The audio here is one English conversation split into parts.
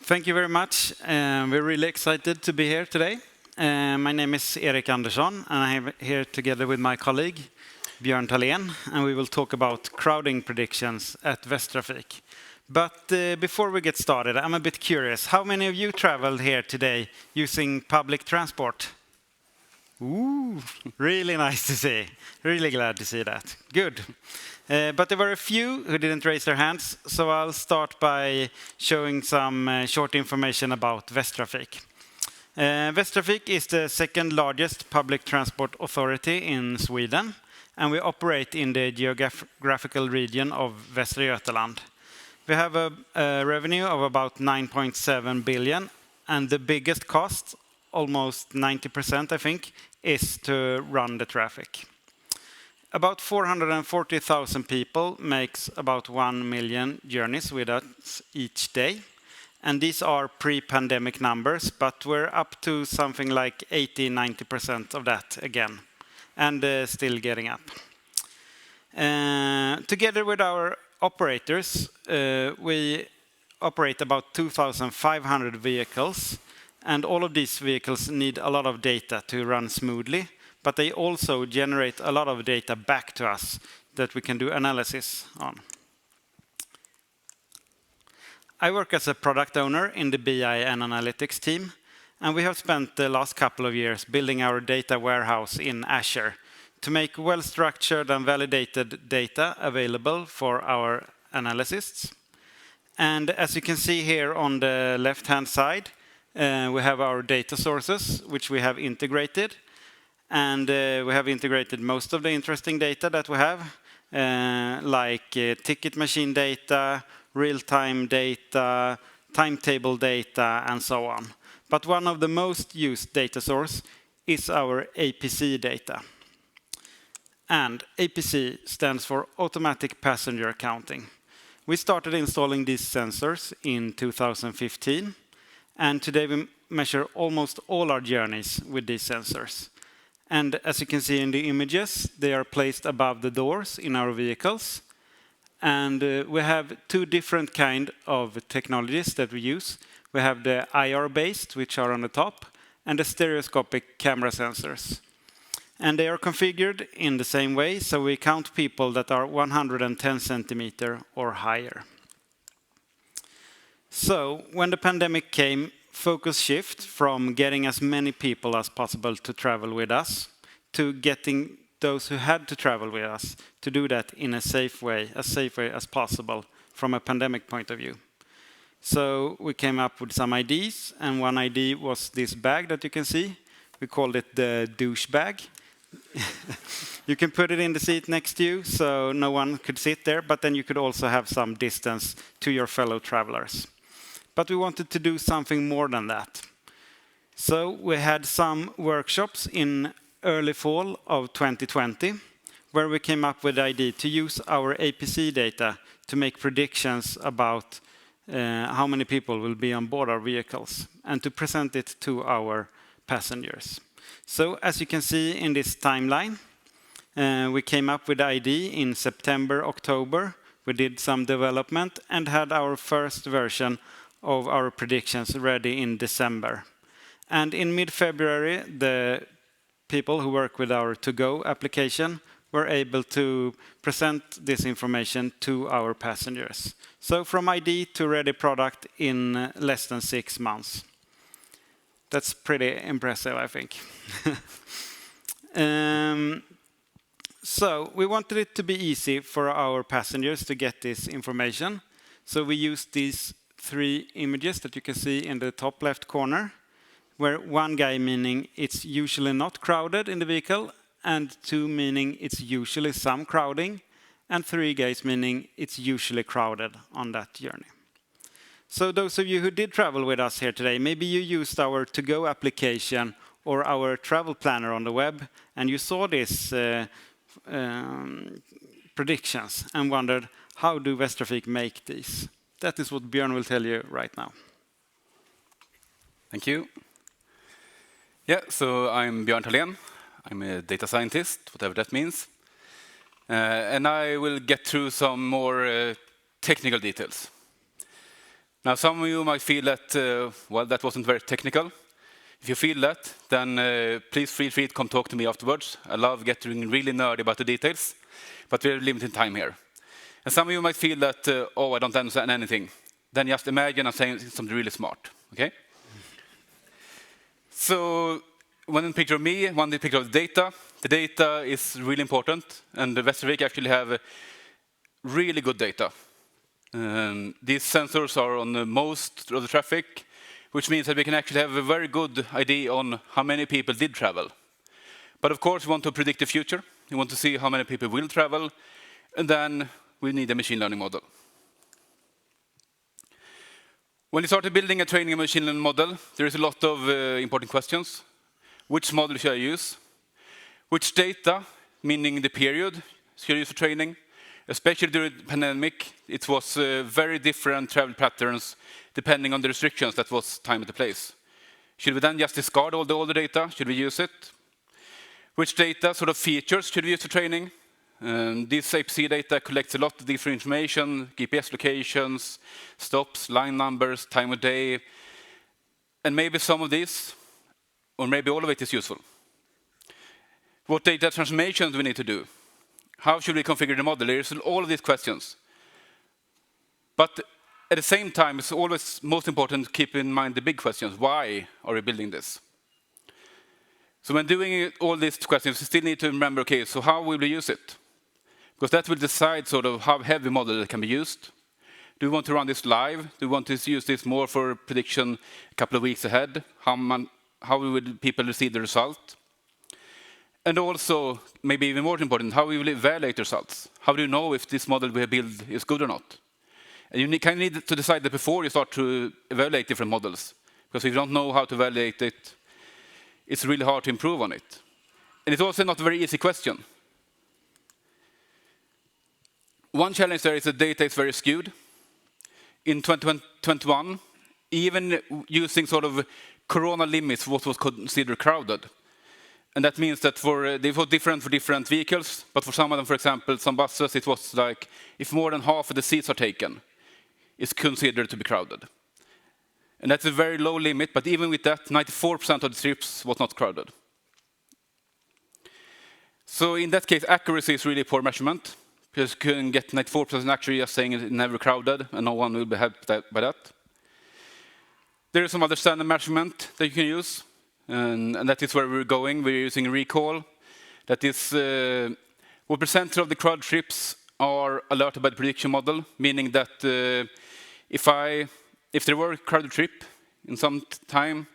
Thank you very much. We're really excited to be here today. My name is Erik Andersson, and I'm here together with my colleague, Björn Thalén, and we will talk about crowding predictions at Västtrafik. But before we get started, I'm a bit curious. How many of you traveled here today using public transport? Ooh, really nice to see. Really glad to see that. Good. But there were a few who didn't raise their hands, so I'll start by showing some short information about Västtrafik. Västtrafik is the second largest public transport authority in Sweden, and we operate in the geographical region of Västra Götaland. We have a revenue of about 9.7 billion, and the biggest cost, almost 90% I think, is to run the traffic. About 440,000 people makes about 1 million journeys with us each day. And these are pre-pandemic numbers, but we're up to something like 80-90% of that again, and still getting up. Together with our operators, we operate about 2,500 vehicles, and all of these vehicles need a lot of data to run smoothly, but they also generate a lot of data back to us that we can do analysis on. I work as a product owner in the BI and analytics team, and we have spent the last couple of years building our data warehouse in Azure to make well-structured and validated data available for our analysts. And as you can see here on the left-hand side, we have our data sources, which we have integrated. And we have integrated most of the interesting data that we have, like ticket machine data, real-time data, timetable data, and so on. But one of the most used data source is our APC data. And APC stands for Automatic Passenger Counting. We started installing these sensors in 2015, and today we measure almost all our journeys with these sensors. And as you can see in the images, they are placed above the doors in our vehicles. And we have two different kind of technologies that we use. We have the IR-based, which are on the top, and the stereoscopic camera sensors. And they are configured in the same way, so we count people that are 110 centimeter or higher. So when the pandemic came, focus shift from getting as many people as possible to travel with us to getting those who had to travel with us to do that in a safe way as possible from a pandemic point of view. So we came up with some ideas, and one idea was this bag that you can see. We called it the douche bag. You can put it in the seat next to you, so no one could sit there, but then you could also have some distance to your fellow travelers. But we wanted to do something more than that. So we had some workshops in early fall of 2020, where we came up with the idea to use our APC data to make predictions about how many people will be on board our vehicles, and to present it to our passengers. So as you can see in this timeline, we came up with the idea in September, October. We did some development and had our first version of our predictions ready in December. And in mid-February, the people who work with our to-go application were able to present this information to our passengers. So from idea to ready product in less than 6 months. That's pretty impressive, I think. So we wanted it to be easy for our passengers to get this information. So we used these 3 images that you can see in the top left corner, where 1 guy meaning it's usually not crowded in the vehicle, and 2 meaning it's usually some crowding, and 3 guys meaning it's usually crowded on that journey. So those of you who did travel with us here today, maybe you used our to-go application or our travel planner on the web, and you saw these predictions and wondered, how do Västtrafik make these? That is what Björn will tell you right now. Thank you. Yeah, so I'm Björn Thalén. I'm a data scientist, whatever that means. And I will get through some more technical details. Now, some of you might feel that, well, that wasn't very technical. If you feel that, then please feel free to come talk to me afterwards. I love getting really nerdy about the details, but we're limited time here. And some of you might feel that, oh, I don't understand anything. Then just imagine I'm saying something really smart, okay? So one picture of me, one picture of the data. The data is really important, and the Västtrafik actually have really good data. These sensors are on the most of the traffic, which means that we can actually have a very good idea on how many people did travel. But of course, we want to predict the future. We want to see how many people will travel, and then we need a machine learning model. When you start building a training machine learning model, there is a lot of important questions. Which model should I use? Which data, meaning the period, should I use for training? Especially during the pandemic, it was very different travel patterns depending on the restrictions that was time at the place. Should we then just discard all the data? Should we use it? Which data, sort of features, should we use for training? This APC data collects a lot of different information, GPS locations, stops, line numbers, time of day, and maybe some of these, or maybe all of it is useful. What data transformations do we need to do? How should we configure the model? There's all of these questions. But at the same time, it's always most important to keep in mind the big questions. Why are we building this? So when doing all these questions, we still need to remember, okay, so how will we use it? Because that will decide sort of how heavy model it can be used. Do we want to run this live? Do we want to use this more for prediction a couple of weeks ahead? How will people receive the result? And also, maybe even more important, how we will evaluate the results. How do you know if this model we have built is good or not? And you kind of need to decide that before you start to evaluate different models. Because if you don't know how to evaluate it, it's really hard to improve on it. And it's also not a very easy question. One challenge there is that data is very skewed. In 2021, even using sort of corona limits, what was considered crowded. And that means that they were different for different vehicles, but for some of them, for example, some buses, it was like, if more than half of the seats are taken, it's considered to be crowded. And that's a very low limit, but even with that, 94% of the trips was not crowded. So in that case, accuracy is really poor measurement, because you can get 94% accuracy just saying it's never crowded, and no one will be helped by that. There is some other standard measurement that you can use. And that is where we're going. We're using recall. That is what percent of the crowd trips are alerted by the prediction model, meaning that if there were a crowded trip in some time,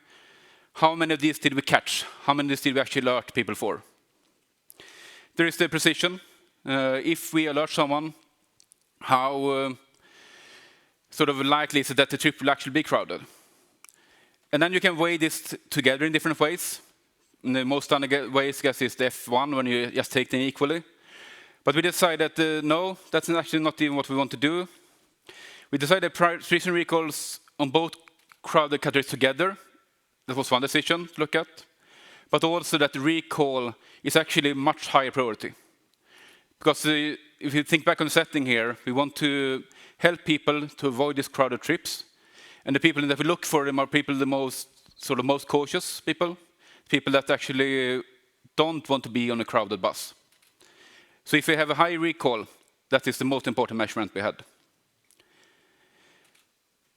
how many of these did we catch? How many of these did we actually alert people for? There is the precision. If we alert someone, how sort of likely is it that the trip will actually be crowded? And then you can weigh this together in different ways. And the most standard ways, I guess, is the F1, when you just take them equally. But we decided that, no, that's actually not even what we want to do. We decided precision recalls on both crowded categories together. That was one decision to look at. But also that the recall is actually much higher priority. Because if you think back on the setting here, we want to help people to avoid these crowded trips. And the people that we look for them are people the most cautious people that actually don't want to be on a crowded bus. So if we have a high recall, that is the most important measurement we had.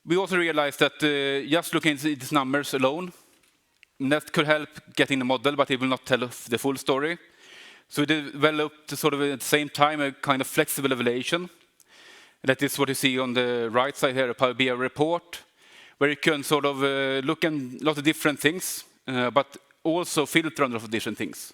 We also realized that just looking at these numbers alone, that could help getting the model, but it will not tell the full story. So we developed sort of at the same time a kind of flexible evaluation. That is what you see on the right side here, a Power BI report, where you can sort of look at a lot of different things, but also filter on a lot of different things.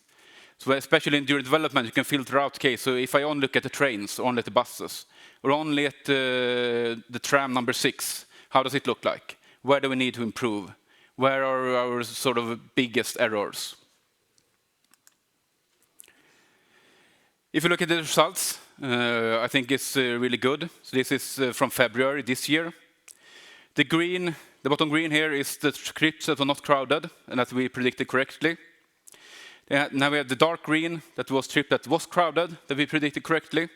So especially during development, you can filter out, okay, so if I only look at the trains, or only at the buses, or only at the tram number 6, how does it look like? Where do we need to improve? Where are our sort of biggest errors? If you look at the results, I think it's really good. So this is from February this year. The bottom green here is the trips that were not crowded and that we predicted correctly. Now we have the dark green, that was trip that was crowded, that we predicted correctly.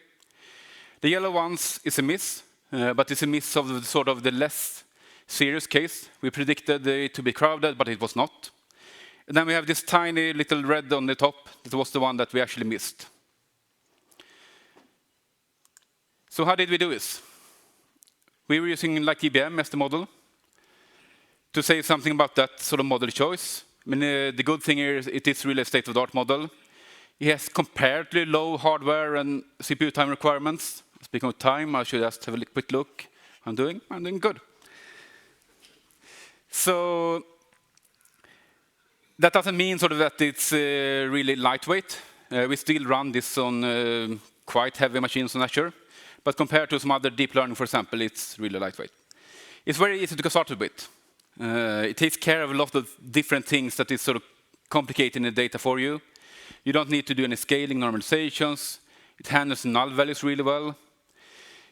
The yellow ones is a miss, but it's a miss of the sort of the less serious case. We predicted it to be crowded, but it was not. And then we have this tiny little red on the top. That was the one that we actually missed. So how did we do this? We were using like IBM as the model. To say something about that sort of model choice, I mean, the good thing here is it is really a state-of-the-art model. It has comparatively low hardware and CPU time requirements. Speaking of time, I should just have a quick look. I'm doing good. So that doesn't mean sort of that it's really lightweight. We still run this on quite heavy machines on Azure, but compared to some other deep learning, for example, it's really lightweight. It's very easy to get started with. It takes care of a lot of different things that is sort of complicating the data for you. You don't need to do any scaling normalizations. It handles null values really well.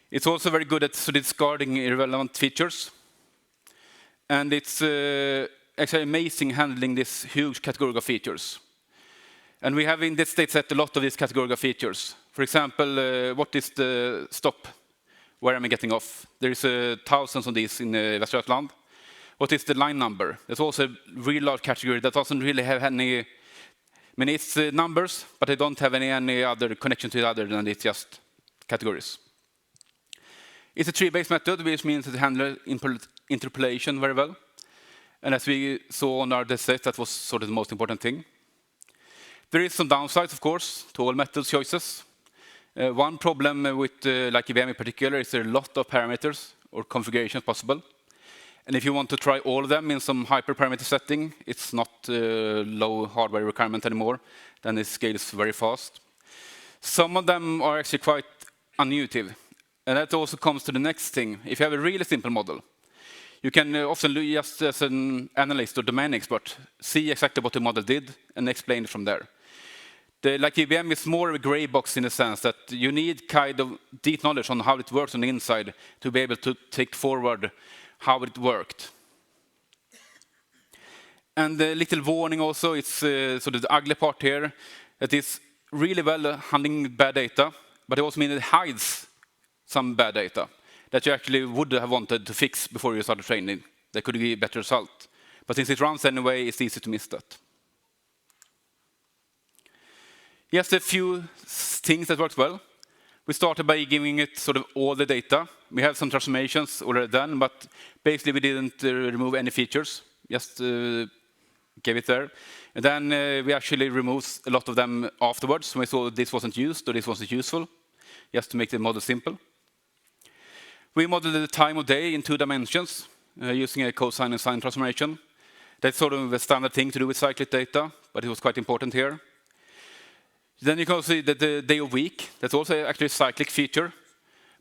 It's also very good at sort of discarding irrelevant features. And it's actually amazing handling this huge category of features. And we have in this data set a lot of these category of features. For example, what is the stop? Where am I getting off? There is thousands of these in Västtrafik. What is the line number? That's also a really large category that doesn't really have any, I mean, it's numbers, but they don't have any other connection to it other than it's just categories. It's a tree-based method, which means it handles interpolation very well. And as we saw on our data set, that was sort of the most important thing. There is some downsides, of course, to all method choices. One problem with like IBM in particular is there are a lot of parameters or configurations possible. And if you want to try all of them in some hyperparameter setting, it's not low hardware requirement anymore. Then it scales very fast. Some of them are actually quite unintuitive. And that also comes to the next thing. If you have a really simple model, you can often just as an analyst or domain expert see exactly what the model did and explain it from there. Like IBM is more of a gray box in the sense that you need kind of deep knowledge on how it works on the inside to be able to take forward how it worked. And a little warning also, it's sort of the ugly part here, that is really well handling bad data, but it also means it hides some bad data that you actually would have wanted to fix before you started training. That could be a better result. But since it runs anyway, it's easy to miss that. Just a few things that worked well. We started by giving it sort of all the data. We have some transformations already done, but basically we didn't remove any features, just gave it there. And then we actually removed a lot of them afterwards when we saw this wasn't used or this wasn't useful, just to make the model simple. We modeled the time of day in 2 dimensions using a cosine and sine transformation. That's sort of a standard thing to do with cyclic data, but it was quite important here. Then you can see that the day of week, that's also actually a cyclic feature.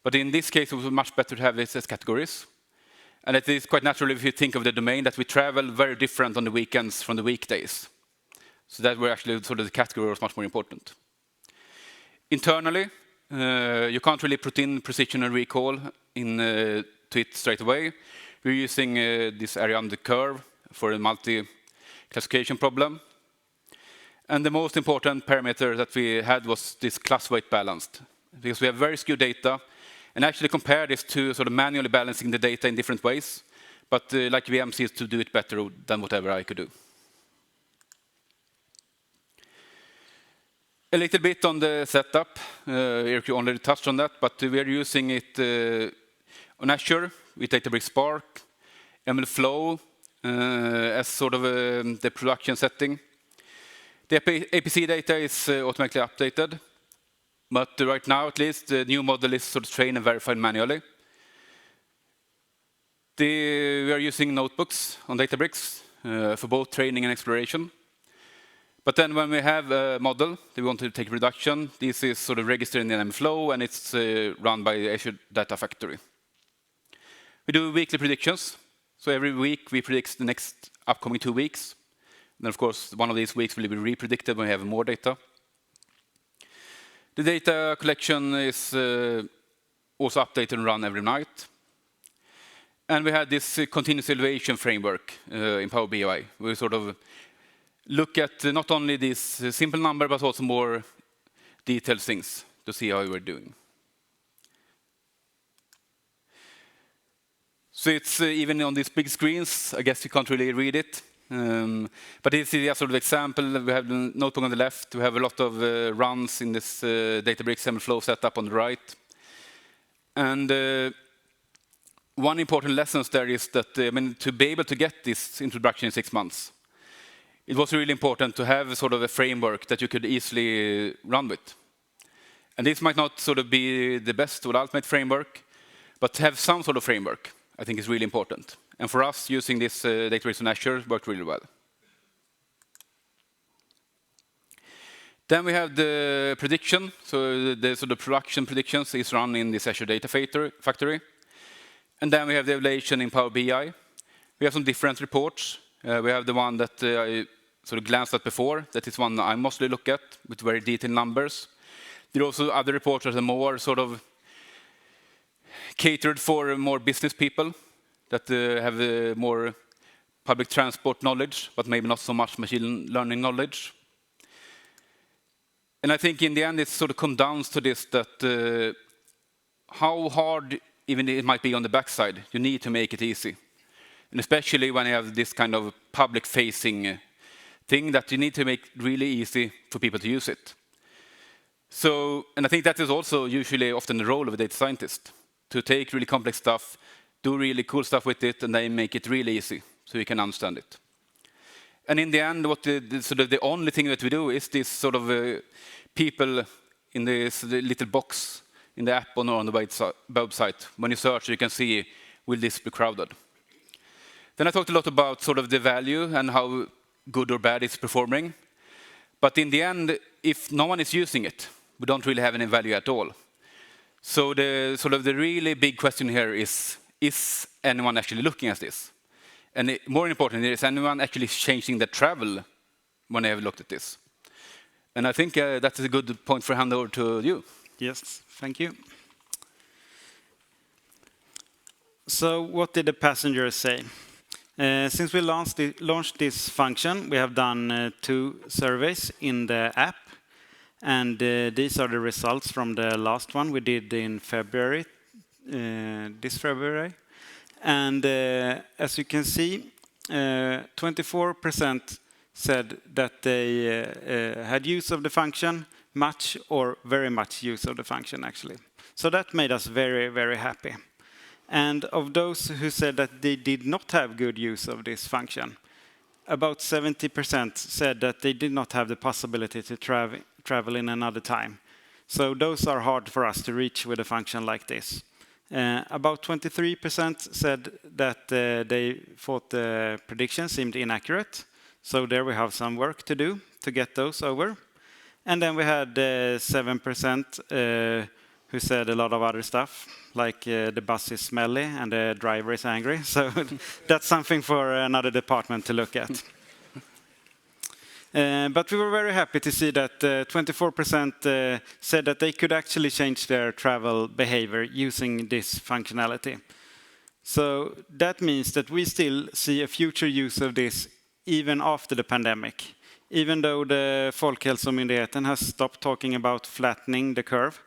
But in this case, it was much better to have this as categories. And it is quite natural if you think of the domain that we travel very different on the weekends from the weekdays. So that were actually sort of the category was much more important. Internally, you can't really put in precision and recall to it straight away. We're using this area under the curve for a multi-classification problem. And the most important parameter that we had was this class weight balanced, because we have very skewed data, and actually compare this to sort of manually balancing the data in different ways. But like IBM seems to do it better than whatever I could do. A little bit on the setup. Erik already touched on that, but we are using it on Azure with databricks Spark, MLflow as sort of the production setting. The APC data is automatically updated, but right now at least the new model is sort of trained and verified manually. We are using notebooks on Databricks for both training and exploration. But then when we have a model that we want to take reduction, this is sort of registered in the MLflow and it's run by the Azure Data Factory. We do weekly predictions. So every week we predict the next upcoming 2 weeks. Then, of course, one of these weeks will be re-predicted when we have more data. The data collection is also updated and run every night. And we had this continuous evaluation framework in Power BI. We sort of look at not only this simple number, but also more detailed things to see how we were doing. So it's even on these big screens, I guess you can't really read it. But this is a sort of example. We have the notebook on the left. We have a lot of runs in this databricks MLflow setup on the right. And one important lesson there is that, to be able to get this introduction in 6 months, it was really important to have sort of a framework that you could easily run with. And this might not sort of be the best or ultimate framework, but to have some sort of framework, I think is really important. And for us, using this database on Azure worked really well. Then we have the prediction. So the sort of production predictions is run in this Azure Data Factory. And then we have the evaluation in Power BI. We have some different reports. We have the one that I sort of glanced at before. That is one I mostly look at with very detailed numbers. There are also other reports that are more sort of catered for more business people that have more public transport knowledge, but maybe not so much machine learning knowledge. And I think in the end it sort of comes down to this, that how hard even it might be on the backside, you need to make it easy. And especially when you have this kind of public-facing thing that you need to make really easy for people to use it. So, and I think that is also usually often the role of a data scientist, to take really complex stuff, do really cool stuff with it, and then make it really easy so you can understand it. And in the end, what sort of the only thing that we do is this sort of people in this little box in the app or on the website. When you search, you can see, will this be crowded? Then I talked a lot about sort of the value and how good or bad it's performing. But in the end, if no one is using it, we don't really have any value at all. So the sort of the really big question here is anyone actually looking at this? And more important, is anyone actually changing their travel when they have looked at this? And I think that is a good point for hand over to you. Yes, thank you. So what did the passengers say? Since we launched this function, we have done 2 surveys in the app. And these are the results from the last one we did in February, this February. And as you can see, 24% said that they had use of the function, much or very much use of the function, actually. So that made us very, very happy. And of those who said that they did not have good use of this function, about 70% said that they did not have the possibility to travel in another time. So those are hard for us to reach with a function like this. About 23% said that they thought the prediction seemed inaccurate. So there we have some work to do to get those over. And then we had 7% who said a lot of other stuff, like the bus is smelly and the driver is angry. So that's something for another department to look at. But we were very happy to see that 24% said that they could actually change their travel behavior using this functionality. So that means that we still see a future use of this even after the pandemic. Even though the Folkhälsomyndigheten has stopped talking about flattening the curve.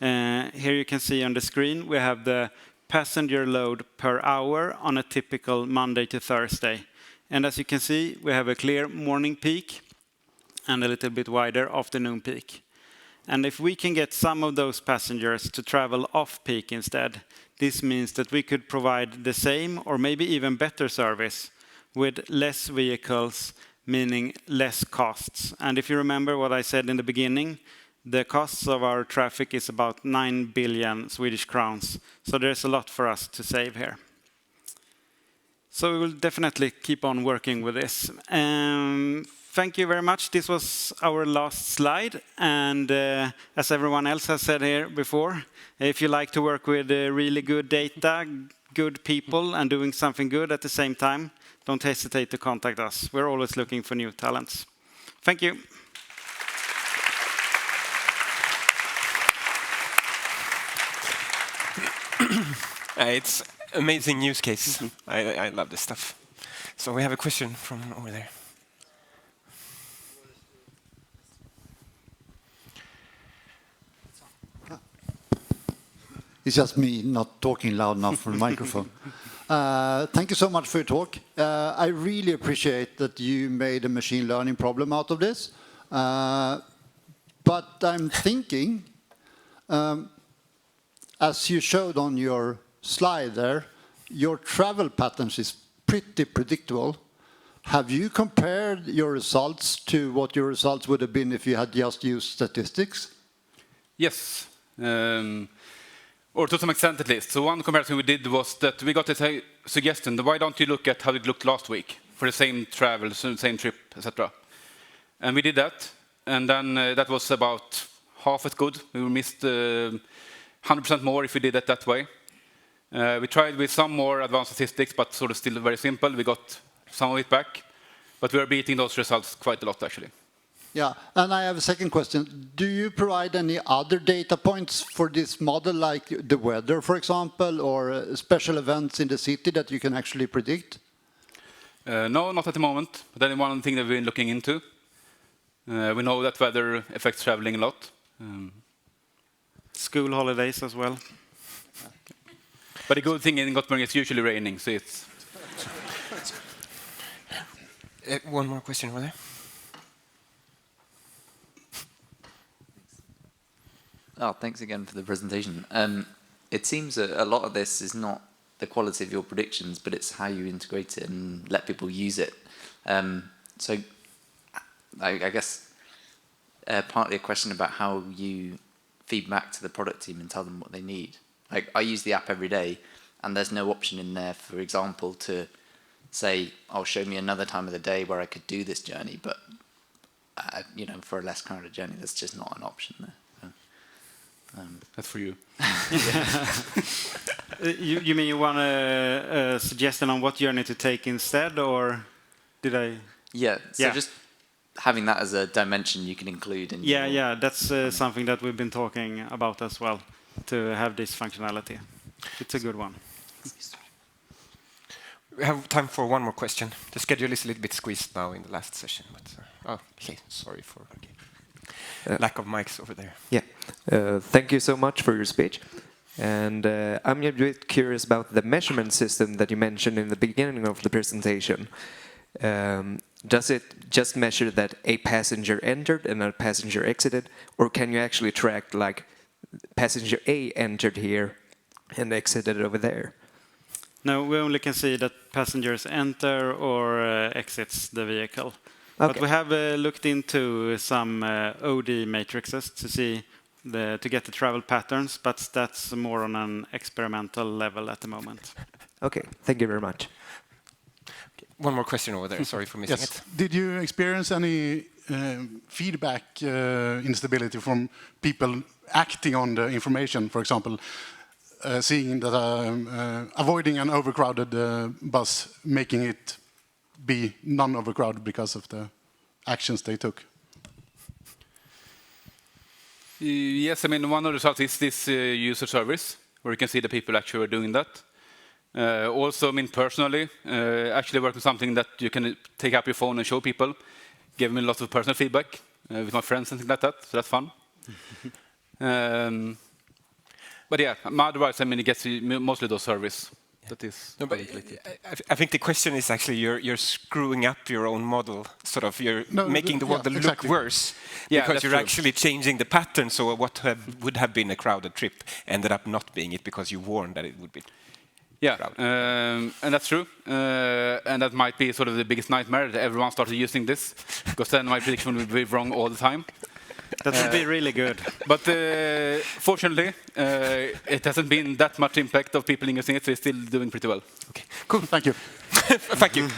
Here you can see on the screen we have the passenger load per hour on a typical Monday to Thursday. And as you can see, we have a clear morning peak and a little bit wider afternoon peak. And if we can get some of those passengers to travel off-peak instead, this means that we could provide the same or maybe even better service with less vehicles, meaning less costs. And if you remember what I said in the beginning, the costs of our traffic is about 9 billion Swedish crowns. So there's a lot for us to save here. So we will definitely keep on working with this. Thank you very much. This was our last slide. And as everyone else has said here before, if you like to work with really good data, good people, and doing something good at the same time, don't hesitate to contact us. We're always looking for new talents. Thank you. It's amazing use case. I love this stuff. So we have a question from over there. It's just me not talking loud enough for the microphone. Thank you so much for your talk. I really appreciate that you made a machine learning problem out of this. But I'm thinking, as you showed on your slide there, your travel patterns is pretty predictable. Have you compared your results to what your results would have been if you had just used statistics? Yes. Or to some extent at least. So one comparison we did was that we got a suggestion, why don't you look at how it looked last week for the same travel, same trip, etc. And we did that, and then that was about half as good. We missed 100% more if we did it that way. We tried with some more advanced statistics, but sort of still very simple. We got some of it back, but we are beating those results quite a lot, actually. Yeah, and I have a second question. Do you provide any other data points for this model, like the weather, for example, or special events in the city that you can actually predict? No, not at the moment. But that is one thing that we've been looking into. We know that weather affects traveling a lot. School holidays as well. But the good thing in Gothenburg is usually raining, so it's... One more question over there. Oh, thanks again for the presentation. It seems that a lot of this is not the quality of your predictions, but it's how you integrate it and let people use it. So I guess partly a question about how you feed back to the product team and tell them what they need. Like, I use the app every day, and there's no option in there, for example, to say, "Oh, show me another time of the day where I could do this journey." But you know, for a less crowded journey, that's just not an option there. That's for you. You mean you want a suggestion on what journey to take instead, or did I? Yeah. So Yeah. just having that as a dimension you can include in. Yeah, that's something that we've been talking about as well, to have this functionality. It's a good one. We have time for one more question. The schedule is a little bit squeezed now in the last session, but okay, sorry for lack of mics over there. Yeah, thank you so much for your speech. And I'm a bit curious about the measurement system that you mentioned in the beginning of the presentation. Does it just measure that a passenger entered and a passenger exited, or can you actually track, like, passenger A entered here and exited over there? No, we only can see that passengers enter or exits the vehicle. Okay. But we have looked into some OD matrices to see to get the travel patterns, but that's more on an experimental level at the moment. Okay, thank you very much. Okay. One more question over there. Sorry for missing Yes. it. Did you experience any feedback instability from people acting on the information, for example, seeing that avoiding an overcrowded bus, making it be non-overcrowded because of the actions they took? Yes, I mean, one of the results is this user service, where you can see the people actually are doing that. Also, I mean, personally, actually work with something that you can take up your phone and show people, give me lots of personal feedback with my friends and things like that, so that's fun. But yeah, otherwise, I mean, it gets mostly those service. That is. No, but I think the question is actually you're screwing up your own model. Sort of, you're making the model look worse because you're actually changing the pattern. So what would have been a crowded trip ended up not being it because you warned that it would be. Yeah, and that's true. And that might be sort of the biggest nightmare that everyone started using this, because then my prediction would be wrong all the time. That would be really good. But fortunately, it hasn't been that much impact of people using it, so it's still doing pretty well. Okay, cool. Thank you. Thank you.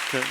Okay.